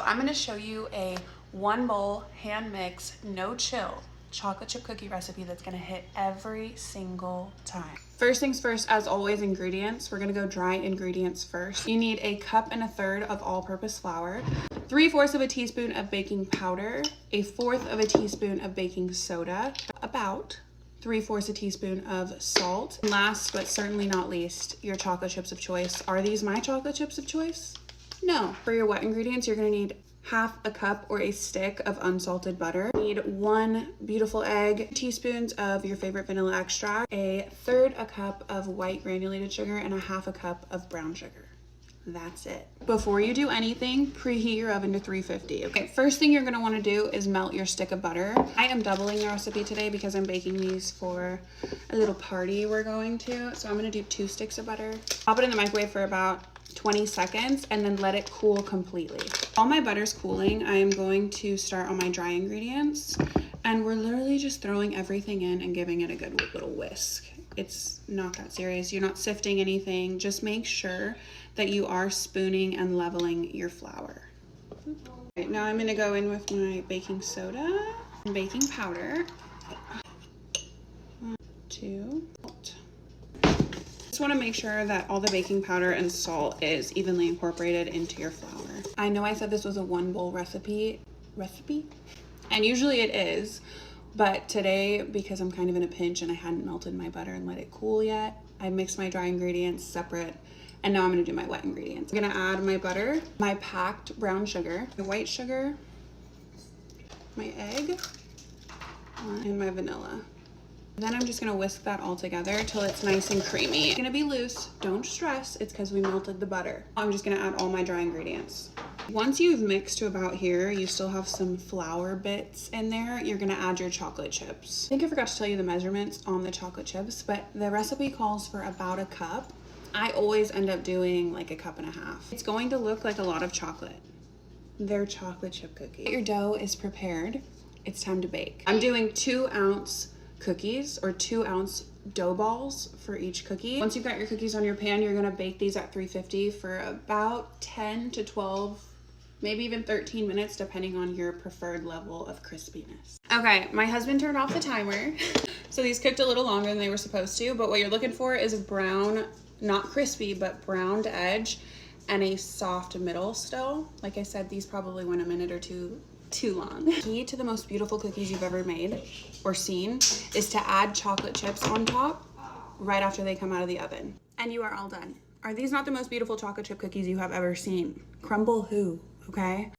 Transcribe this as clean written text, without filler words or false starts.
I'm gonna show you a 1 bowl hand mix, no chill chocolate chip cookie recipe that's gonna hit every single time. First things first, as always, ingredients. We're gonna go dry ingredients first. You need 1.5 cups of all-purpose flour, 3/4 of a teaspoon of baking powder, 1/4 of a teaspoon of baking soda, about 3/4 a teaspoon of salt. Last but certainly not least, your chocolate chips of choice. Are these my chocolate chips of choice? No. For your wet ingredients, you're gonna need 1/2 cup or a stick of unsalted butter. You need 1 beautiful egg, teaspoons of your favorite vanilla extract, 1/3 cup of white granulated sugar, and 1/2 cup of brown sugar. That's it. Before you do anything, preheat your oven to 350. Okay, first thing you're gonna wanna do is melt your stick of butter. I am doubling the recipe today because I'm baking these for a little party we're going to. So I'm gonna do 2 sticks of butter. Pop it in the microwave for about 20 seconds and then let it cool completely. While my butter's cooling, I am going to start on my dry ingredients, and we're literally just throwing everything in and giving it a good little whisk. It's not that serious. You're not sifting anything. Just make sure that you are spooning and leveling your flour. Right, now I'm gonna go in with my baking soda and baking powder. 1, 2, just want to make sure that all the baking powder and salt is evenly incorporated into your flour. I know I said this was a 1 bowl recipe, and usually it is, but today, because I'm kind of in a pinch and I hadn't melted my butter and let it cool yet, I mixed my dry ingredients separate, and now I'm gonna do my wet ingredients. I'm gonna add my butter, my packed brown sugar, my white sugar, my egg, and my vanilla. Then I'm just gonna whisk that all together till it's nice and creamy. It's gonna be loose, don't stress, it's because we melted the butter. I'm just gonna add all my dry ingredients. Once you've mixed to about here, you still have some flour bits in there, you're gonna add your chocolate chips. I think I forgot to tell you the measurements on the chocolate chips, but the recipe calls for about 1 cup. I always end up doing like 1.5 cups. It's going to look like a lot of chocolate. They're chocolate chip cookies. Your dough is prepared, it's time to bake. I'm doing 2-ounce cookies or 2-ounce dough balls for each cookie. Once you've got your cookies on your pan, you're gonna bake these at 350 for about 10 to 12, maybe even 13 minutes, depending on your preferred level of crispiness. Okay, my husband turned off the timer. So these cooked a little longer than they were supposed to, but what you're looking for is a brown, not crispy, but browned edge and a soft middle still. Like I said, these probably went a minute or two too long. The key to the most beautiful cookies you've ever made or seen is to add chocolate chips on top right after they come out of the oven. And you are all done. Are these not the most beautiful chocolate chip cookies you have ever seen? Crumble who, okay?